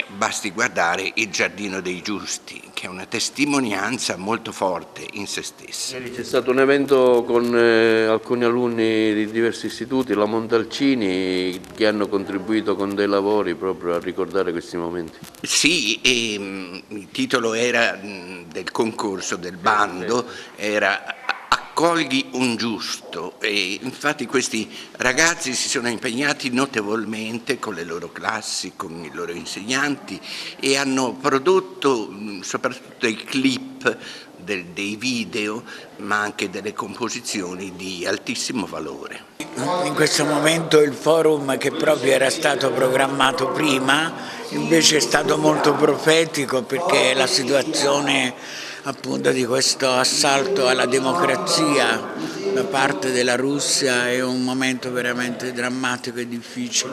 Basti guardare il Giardino dei Giusti, che è una testimonianza molto forte in se stessa. Ieri c'è stato un evento con alcuni alunni di diversi istituti, la Montalcini, che hanno contribuito con dei lavori proprio a ricordare questi momenti. Sì, e il titolo era del concorso, del bando, era Accogli un giusto, e infatti questi ragazzi si sono impegnati notevolmente con le loro classi, con i loro insegnanti, e hanno prodotto soprattutto dei clip, dei video, ma anche delle composizioni di altissimo valore. In questo momento il forum, che proprio era stato programmato prima, invece è stato molto profetico, perché la situazione appunto di questo assalto alla democrazia da parte della Russia è un momento veramente drammatico e difficile,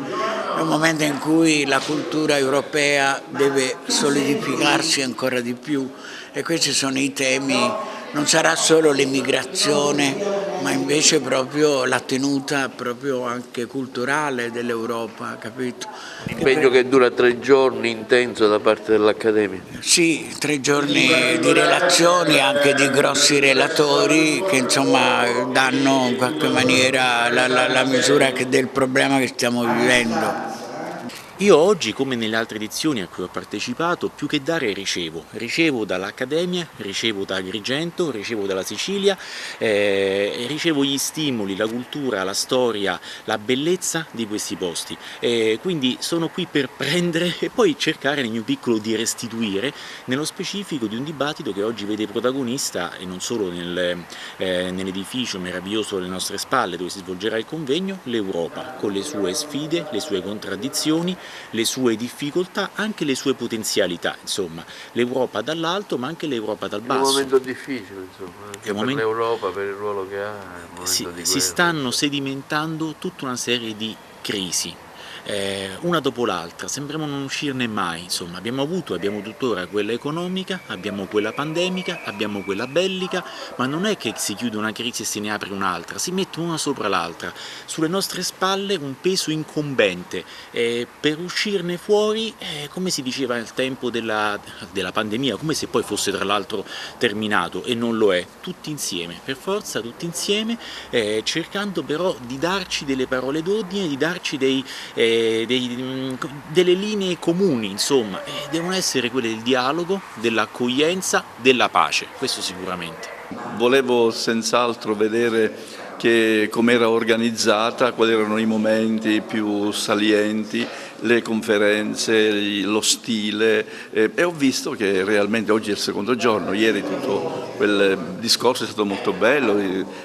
è un momento in cui la cultura europea deve solidificarsi ancora di più e questi sono i temi, non sarà solo l'immigrazione, ma invece proprio la tenuta proprio anche culturale dell'Europa, capito? Un impegno che dura 3 giorni intenso da parte dell'Accademia? Sì, 3 giorni di relazioni, anche di grossi relatori che insomma danno in qualche maniera la misura del problema che stiamo vivendo. Io oggi, come nelle altre edizioni a cui ho partecipato, più che dare ricevo dall'Accademia, ricevo da Agrigento, ricevo dalla Sicilia, ricevo gli stimoli, la cultura, la storia, la bellezza di questi posti. Quindi sono qui per prendere e poi cercare nel mio piccolo di restituire nello specifico di un dibattito che oggi vede protagonista, e non solo nell'edificio meraviglioso alle nostre spalle dove si svolgerà il convegno, l'Europa, con le sue sfide, le sue contraddizioni, le sue difficoltà, anche le sue potenzialità, insomma, l'Europa dall'alto ma anche l'Europa dal basso. È un momento difficile, insomma, anche per l'Europa, per il ruolo che ha, è un momento di guerra. Si stanno sedimentando tutta una serie di crisi. Una dopo l'altra, sembriamo non uscirne mai, insomma, abbiamo tuttora quella economica, abbiamo quella pandemica, abbiamo quella bellica, ma non è che si chiude una crisi e se ne apre un'altra, si mette una sopra l'altra, sulle nostre spalle un peso incombente, per uscirne fuori, come si diceva al tempo della pandemia, come se poi fosse tra l'altro terminato, e non lo è, tutti insieme, per forza tutti insieme, cercando però di darci delle parole d'ordine, di darci delle linee comuni, insomma, devono essere quelle del dialogo, dell'accoglienza, della pace, questo sicuramente. Volevo senz'altro vedere come era organizzata, quali erano i momenti più salienti, le conferenze, lo stile, e ho visto che realmente oggi è il secondo giorno, ieri tutto quel discorso è stato molto bello,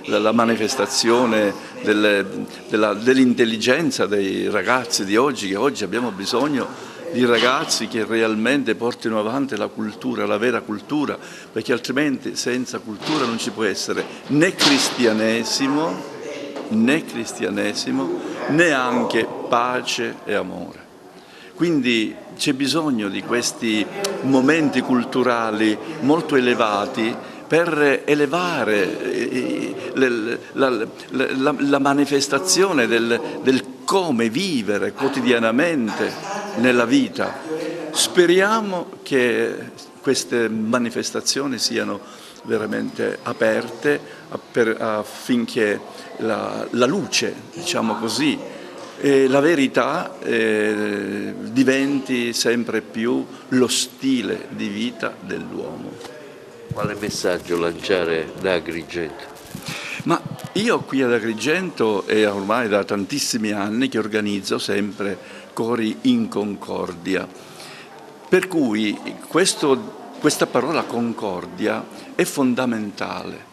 la manifestazione dell'intelligenza dei ragazzi di oggi, che oggi abbiamo bisogno di ragazzi che realmente portino avanti la cultura, la vera cultura, perché altrimenti senza cultura non ci può essere né cristianesimo, né anche pace e amore. Quindi c'è bisogno di questi momenti culturali molto elevati per elevare la manifestazione del come vivere quotidianamente nella vita. Speriamo che queste manifestazioni siano veramente aperte affinché la luce, diciamo così, e la verità diventi sempre più lo stile di vita dell'uomo. Quale messaggio lanciare da Agrigento? Ma io qui ad Agrigento è ormai da tantissimi anni che organizzo sempre cori in concordia, per cui questa parola concordia è fondamentale,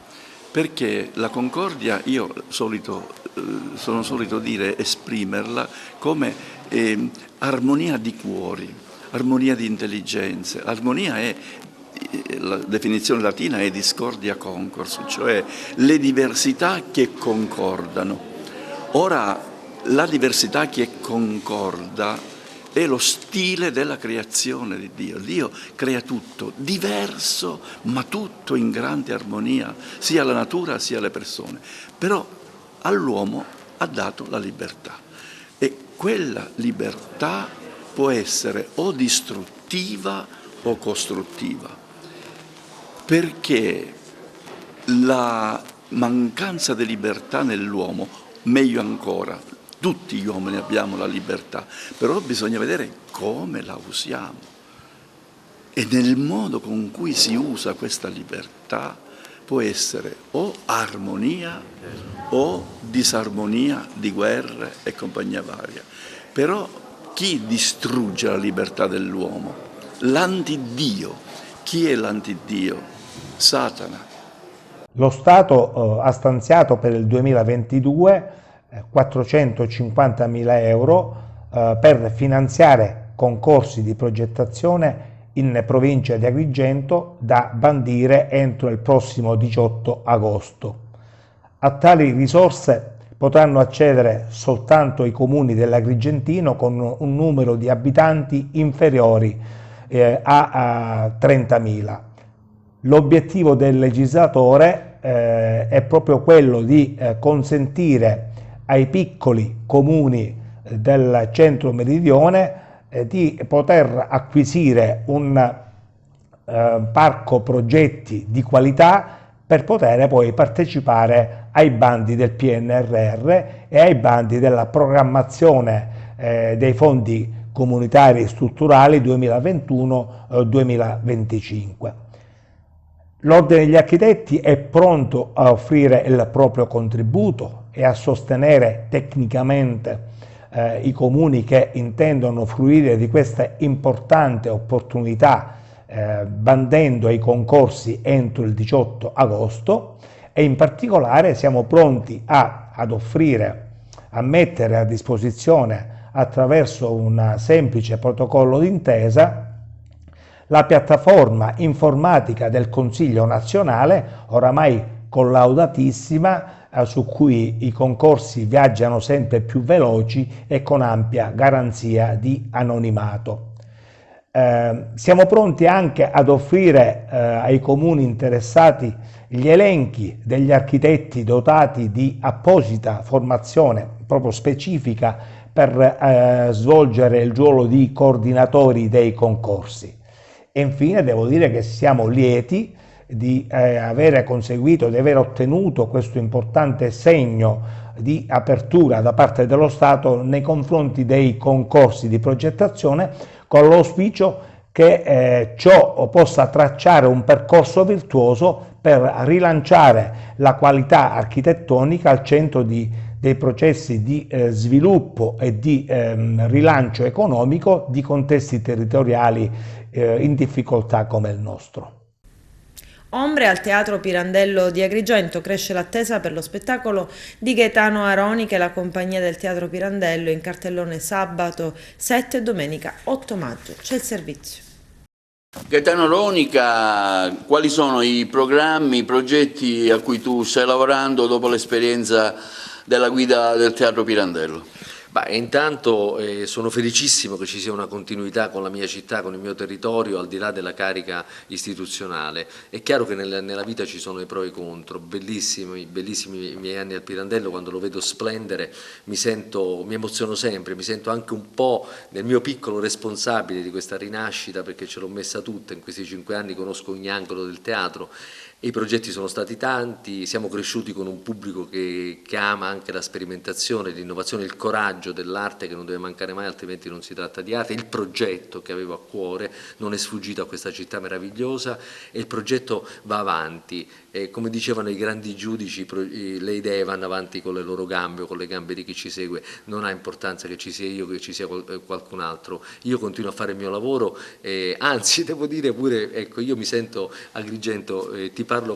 perché la concordia io sono solito dire, esprimerla come armonia di cuori, armonia di intelligenze. Armonia è, la definizione latina è discordia concors, cioè le diversità che concordano. Ora, la diversità che concorda è lo stile della creazione di Dio. Dio crea tutto diverso, ma tutto in grande armonia, sia la natura sia le persone. Però all'uomo ha dato la libertà e quella libertà può essere o distruttiva o costruttiva, perché la mancanza di libertà nell'uomo, meglio ancora, tutti gli uomini abbiamo la libertà, però bisogna vedere come la usiamo e nel modo con cui si usa questa libertà può essere o armonia o disarmonia di guerre e compagnia varia. Però chi distrugge la libertà dell'uomo? L'antidio. Chi è l'antidio? Satana. Lo Stato ha stanziato per il 2022 450.000 euro per finanziare concorsi di progettazione in provincia di Agrigento da bandire entro il prossimo 18 agosto. A tali risorse potranno accedere soltanto i comuni dell'Agrigentino con un numero di abitanti inferiori a 30.000. L'obiettivo del legislatore è proprio quello di consentire ai piccoli comuni del centro meridione di poter acquisire un parco progetti di qualità per poter poi partecipare ai bandi del PNRR e ai bandi della programmazione dei fondi comunitari strutturali 2021-2025. L'Ordine degli Architetti è pronto a offrire il proprio contributo e a sostenere tecnicamente i comuni che intendono fruire di questa importante opportunità bandendo ai concorsi entro il 18 agosto e in particolare siamo pronti a mettere a disposizione attraverso un semplice protocollo d'intesa la piattaforma informatica del Consiglio nazionale, oramai collaudatissima, su cui i concorsi viaggiano sempre più veloci e con ampia garanzia di anonimato. Siamo pronti anche ad offrire ai comuni interessati gli elenchi degli architetti dotati di apposita formazione proprio specifica per svolgere il ruolo di coordinatori dei concorsi. E infine devo dire che siamo lieti di aver conseguito, di aver ottenuto questo importante segno di apertura da parte dello Stato nei confronti dei concorsi di progettazione, con l'auspicio che ciò possa tracciare un percorso virtuoso per rilanciare la qualità architettonica al centro dei processi di sviluppo e di rilancio economico di contesti territoriali in difficoltà come il nostro. Ombre al Teatro Pirandello di Agrigento, cresce l'attesa per lo spettacolo di Gaetano Aronica e la compagnia del Teatro Pirandello in cartellone sabato 7 e domenica 8 maggio. C'è il servizio. Gaetano Aronica, quali sono i programmi, i progetti a cui tu stai lavorando dopo l'esperienza della guida del Teatro Pirandello? Intanto sono felicissimo che ci sia una continuità con la mia città, con il mio territorio, al di là della carica istituzionale. È chiaro che nella vita ci sono i pro e i contro, bellissimi i miei anni al Pirandello, quando lo vedo splendere mi emoziono sempre, mi sento anche un po' nel mio piccolo responsabile di questa rinascita, perché ce l'ho messa tutta in questi 5 anni, conosco ogni angolo del teatro. I progetti sono stati tanti, siamo cresciuti con un pubblico che ama anche la sperimentazione, l'innovazione, il coraggio dell'arte che non deve mancare mai, altrimenti non si tratta di arte. Il progetto che avevo a cuore non è sfuggito a questa città meravigliosa e il progetto va avanti. E come dicevano i grandi giudici, le idee vanno avanti con le loro gambe o con le gambe di chi ci segue, non ha importanza che ci sia io o che ci sia qualcun altro. Io continuo a fare il mio lavoro, anzi devo dire pure, ecco, io mi sento Agrigento, ti parlo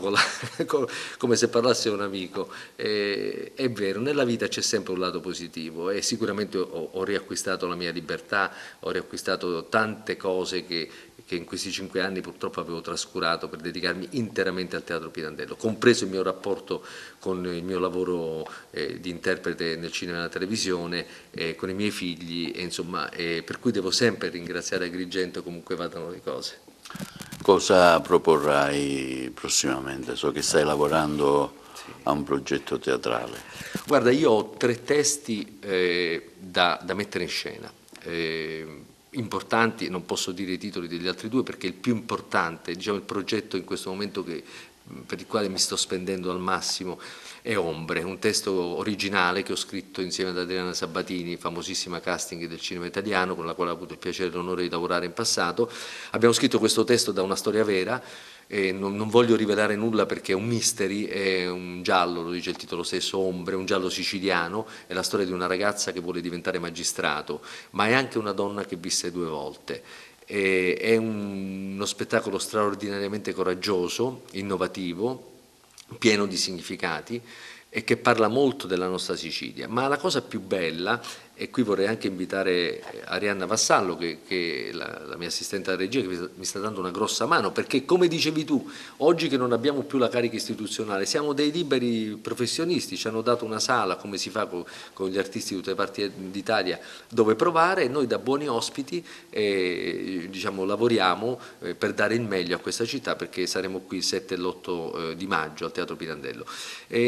come se parlassi a un amico, è vero, nella vita c'è sempre un lato positivo e sicuramente ho riacquistato la mia libertà, ho riacquistato tante cose che in questi 5 anni purtroppo avevo trascurato per dedicarmi interamente al Teatro Pirandello, compreso il mio rapporto con il mio lavoro di interprete nel cinema e nella televisione, con i miei figli, insomma, per cui devo sempre ringraziare Agrigento comunque vadano le cose. Cosa proporrai prossimamente? So che stai lavorando a un progetto teatrale. Guarda, io ho 3 testi da mettere in scena. Importanti, non posso dire i titoli degli altri 2 perché il più importante, diciamo il progetto in questo momento per il quale mi sto spendendo al massimo è Ombre, un testo originale che ho scritto insieme ad Adriana Sabatini, famosissima casting del cinema italiano con la quale ho avuto il piacere e l'onore di lavorare in passato. Abbiamo scritto questo testo da una storia vera. Non voglio rivelare nulla perché è un mystery, è un giallo, lo dice il titolo stesso, Ombre, un giallo siciliano, è la storia di una ragazza che vuole diventare magistrato, ma è anche una donna che visse 2 volte. È uno spettacolo straordinariamente coraggioso, innovativo, pieno di significati, e che parla molto della nostra Sicilia, ma la cosa più bella, e qui vorrei anche invitare Arianna Vassallo, che è la mia assistente alla regia, che mi sta dando una grossa mano, perché come dicevi tu, oggi che non abbiamo più la carica istituzionale, siamo dei liberi professionisti, ci hanno dato una sala, come si fa con gli artisti di tutte le parti d'Italia, dove provare, e noi da buoni ospiti diciamo, lavoriamo per dare il meglio a questa città, perché saremo qui il 7 e l'8 di maggio al Teatro Pirandello.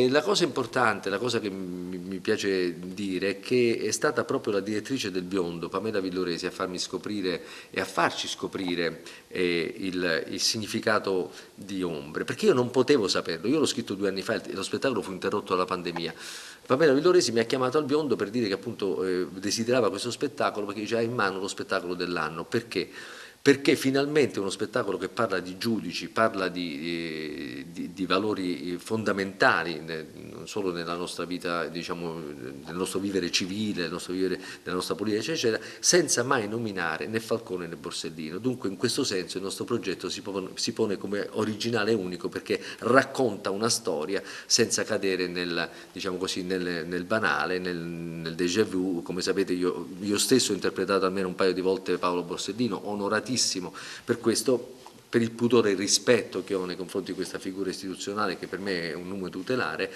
La cosa importante, la cosa che mi piace dire è che è stata proprio la direttrice del Biondo, Pamela Villoresi, a farmi scoprire e a farci scoprire il significato di Ombre, perché io non potevo saperlo. Io l'ho scritto 2 anni fa e lo spettacolo fu interrotto dalla pandemia. Pamela Villoresi mi ha chiamato al Biondo per dire che appunto desiderava questo spettacolo, perché diceva: ha in mano lo spettacolo dell'anno. Perché? Perché finalmente uno spettacolo che parla di giudici, parla di valori fondamentali, non solo nella nostra vita, diciamo, nel nostro vivere civile, nel nostro vivere, nella nostra politica, eccetera, senza mai nominare né Falcone né Borsellino. Dunque in questo senso il nostro progetto si pone come originale e unico, perché racconta una storia senza cadere diciamo così, nel banale, nel déjà vu. Come sapete io stesso ho interpretato almeno un paio di volte Paolo Borsellino, onoratissimo per questo, per il pudore e il rispetto che ho nei confronti di questa figura istituzionale, che per me è un nome tutelare.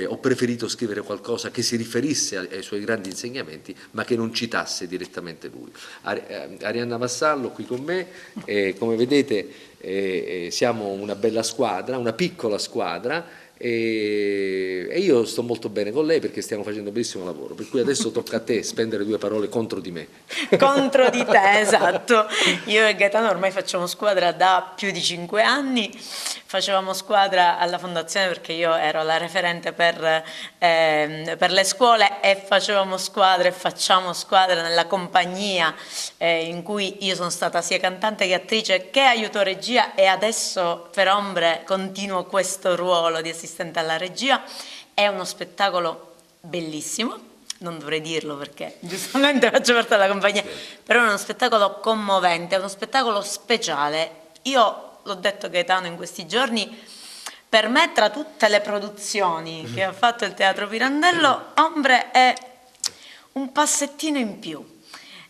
Ho preferito scrivere qualcosa che si riferisse ai suoi grandi insegnamenti, ma che non citasse direttamente lui. Arianna Vassallo qui con me, come vedete siamo una bella squadra, una piccola squadra, e io sto molto bene con lei, perché stiamo facendo un bellissimo lavoro, per cui adesso tocca a te spendere 2 parole contro di me. Contro di te, esatto. Io e Gaetano ormai facciamo squadra da più di 5 anni, facevamo squadra alla fondazione perché io ero la referente per le scuole, e facevamo squadra e facciamo squadra nella compagnia in cui io sono stata sia cantante che attrice che aiuto regia, e adesso per Ombre continuo questo ruolo di assistente alla regia. È uno spettacolo bellissimo, non dovrei dirlo perché giustamente faccio parte della compagnia, però è uno spettacolo commovente, è uno spettacolo speciale. Io l'ho detto a Gaetano in questi giorni, per me tra tutte le produzioni che ha fatto il Teatro Pirandello, Ombre è un passettino in più,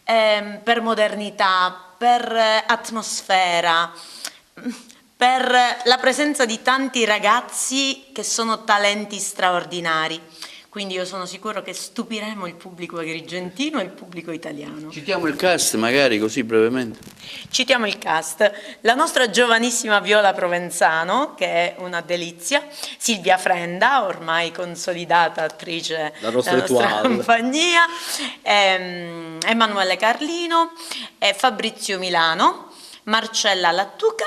per modernità, per atmosfera, per la presenza di tanti ragazzi che sono talenti straordinari. Quindi io sono sicuro che stupiremo il pubblico agrigentino e il pubblico italiano. Citiamo il cast magari, così brevemente. Citiamo il cast: la nostra giovanissima Viola Provenzano, che è una delizia, Silvia Frenda, ormai consolidata attrice la nostra compagnia, Emanuele Carlino, Fabrizio Milano, Marcella Lattuca,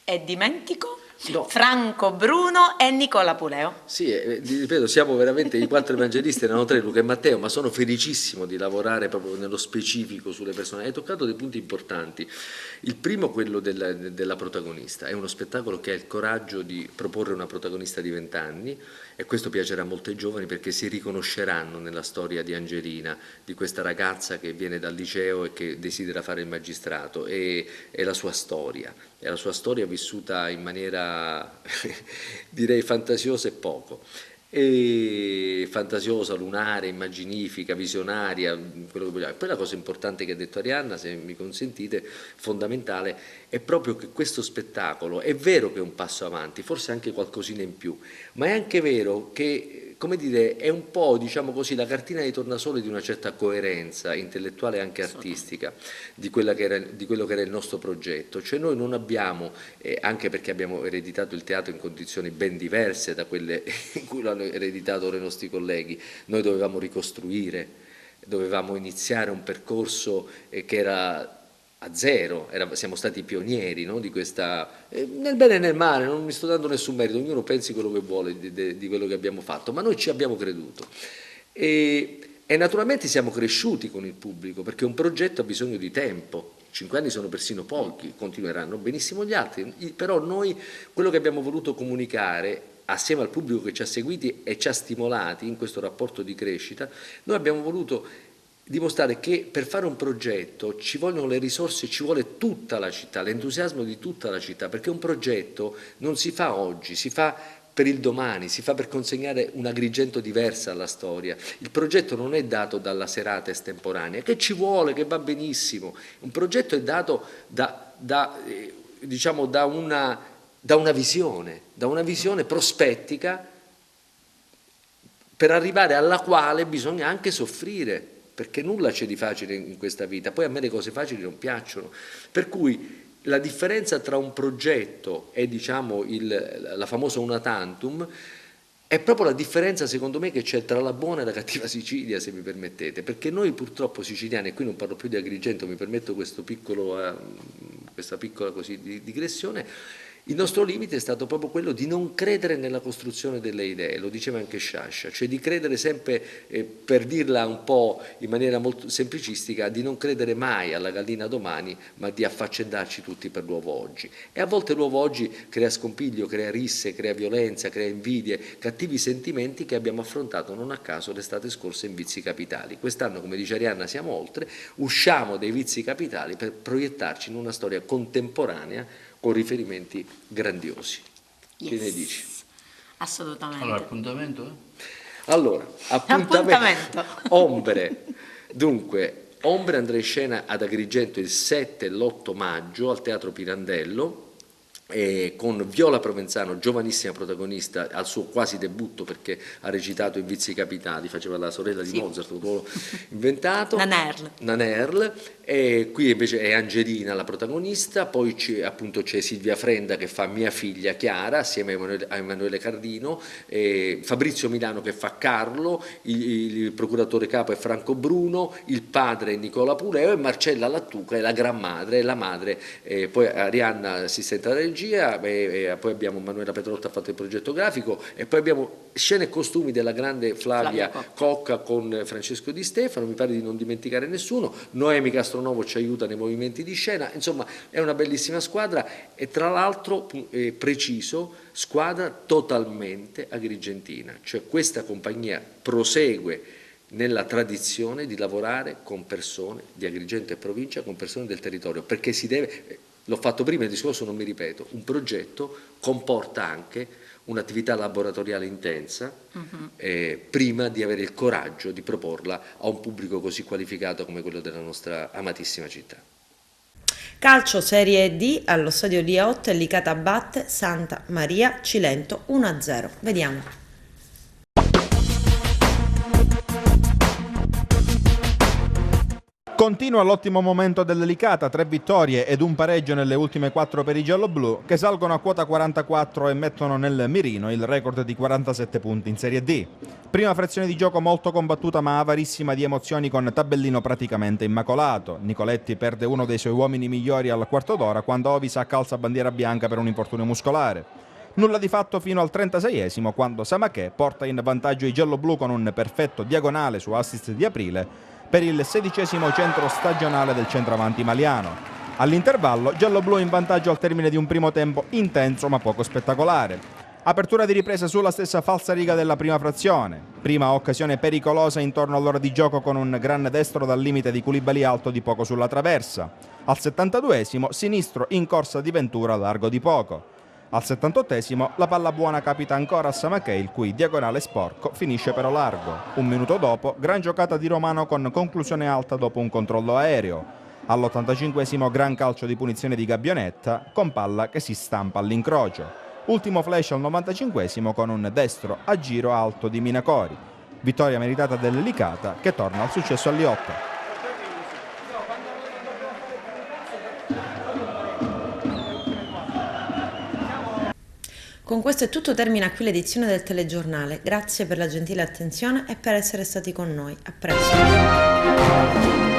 e dimentico? No. Franco Bruno e Nicola Puleo. Sì, ripeto, siamo veramente i 4 evangelisti, erano 3, Luca e Matteo, ma sono felicissimo di lavorare proprio nello specifico sulle persone. Hai toccato dei punti importanti. Il primo, quello della protagonista. È uno spettacolo che ha il coraggio di proporre una protagonista di 20 anni, e questo piacerà molto ai giovani, perché si riconosceranno nella storia di Angelina, di questa ragazza che viene dal liceo e che desidera fare il magistrato, e la sua storia. È la sua storia vissuta in maniera direi fantasiosa e poco. E fantasiosa, lunare, immaginifica, visionaria, quello che vogliamo. Poi la cosa importante che ha detto Arianna, se mi consentite, fondamentale, è proprio che questo spettacolo è vero che è un passo avanti, forse anche qualcosina in più, ma è anche vero che, come dire, è un po', diciamo così, la cartina di tornasole di una certa coerenza intellettuale e anche artistica di quello che era il nostro progetto. Cioè noi non abbiamo, anche perché abbiamo ereditato il teatro in condizioni ben diverse da quelle in cui l'hanno ereditato i nostri colleghi, noi dovevamo ricostruire, dovevamo iniziare un percorso che era a zero, siamo stati pionieri, no, di questa, nel bene e nel male, non mi sto dando nessun merito, ognuno pensi quello che vuole di quello che abbiamo fatto, ma noi ci abbiamo creduto. E naturalmente siamo cresciuti con il pubblico, perché un progetto ha bisogno di tempo. 5 anni sono persino pochi, continueranno benissimo gli altri, però noi quello che abbiamo voluto comunicare assieme al pubblico che ci ha seguiti e ci ha stimolati in questo rapporto di crescita, noi abbiamo voluto dimostrare che per fare un progetto ci vogliono le risorse, ci vuole tutta la città, l'entusiasmo di tutta la città, perché un progetto non si fa oggi, si fa per il domani, si fa per consegnare un Agrigento diversa alla storia. Il progetto non è dato dalla serata estemporanea, che ci vuole, che va benissimo. Un progetto è dato da una visione prospettica, per arrivare alla quale bisogna anche soffrire, perché nulla c'è di facile in questa vita. Poi a me le cose facili non piacciono, per cui la differenza tra un progetto e la famosa una tantum è proprio la differenza, secondo me, che c'è tra la buona e la cattiva Sicilia, se mi permettete, perché noi purtroppo siciliani, e qui non parlo più di Agrigento, mi permetto questa piccola digressione, il nostro limite è stato proprio quello di non credere nella costruzione delle idee, lo diceva anche Sciascia, cioè di credere sempre, per dirla un po' in maniera molto semplicistica, di non credere mai alla gallina domani, ma di affaccendarci tutti per l'uovo oggi. E a volte l'uovo oggi crea scompiglio, crea risse, crea violenza, crea invidie, cattivi sentimenti che abbiamo affrontato non a caso l'estate scorsa in Vizi Capitali. Quest'anno, come dice Arianna, siamo oltre, usciamo dai vizi capitali per proiettarci in una storia contemporanea con riferimenti grandiosi. Che ne dici? Assolutamente. Allora, appuntamento? Allora, appuntamento. Ombre. Dunque, Ombre andrà in scena ad Agrigento il 7 e l'8 maggio al Teatro Pirandello, con Viola Provenzano, giovanissima protagonista, al suo quasi debutto, perché ha recitato in Vizi Capitali, faceva la sorella di Mozart, un ruolo inventato. Nanerl. E qui invece è Angelina la protagonista, poi c'è Silvia Frenda che fa Mia figlia Chiara assieme a Emanuele Cardino, Fabrizio Milano che fa Carlo, il procuratore capo è Franco Bruno, il padre è Nicola Puleo e Marcella Lattuca è la gran madre, la madre, poi Arianna assistente alla regia, poi abbiamo Manuela Petrotta ha fatto il progetto grafico e poi abbiamo scene e costumi della grande Flavia Cocca con Francesco Di Stefano, mi pare di non dimenticare nessuno, Noemi Castronovo ci aiuta nei movimenti di scena, insomma è una bellissima squadra e tra l'altro preciso, squadra totalmente agrigentina, cioè questa compagnia prosegue nella tradizione di lavorare con persone di Agrigento e provincia, con persone del territorio, perché si deve, l'ho fatto prima, il discorso non mi ripeto, un progetto comporta anche un'attività laboratoriale intensa prima di avere il coraggio di proporla a un pubblico così qualificato come quello della nostra amatissima città. Calcio Serie D allo stadio Liotta, Licata batte Santa Maria Cilento 1-0. Vediamo. Continua l'ottimo momento del Licata, 3 vittorie ed un pareggio nelle ultime 4 per i gialloblu, che salgono a quota 44 e mettono nel mirino il record di 47 punti in Serie D. Prima frazione di gioco molto combattuta ma avarissima di emozioni con tabellino praticamente immacolato. Nicoletti perde uno dei suoi uomini migliori al quarto d'ora quando Ovisa calza bandiera bianca per un infortunio muscolare. Nulla di fatto fino al 36esimo quando Samaché porta in vantaggio i gialloblu con un perfetto diagonale su assist di Aprile per il 16esimo centro stagionale del centravanti maliano. All'intervallo, gialloblu in vantaggio al termine di un primo tempo intenso ma poco spettacolare. Apertura di ripresa sulla stessa falsariga della prima frazione. Prima occasione pericolosa intorno all'ora di gioco con un gran destro dal limite di Koulibaly alto di poco sulla traversa. Al 72esimo, sinistro in corsa di Ventura largo di poco. Al 78esimo la palla buona capita ancora a Samaché, il cui diagonale sporco finisce però largo. Un minuto dopo, gran giocata di Romano con conclusione alta dopo un controllo aereo. All'85esimo gran calcio di punizione di Gabbionetta con palla che si stampa all'incrocio. Ultimo flash al 95esimo con un destro a giro alto di Minacori. Vittoria meritata del Licata che torna al successo a Liotta. Con questo è tutto, termina qui l'edizione del telegiornale. Grazie per la gentile attenzione e per essere stati con noi. A presto.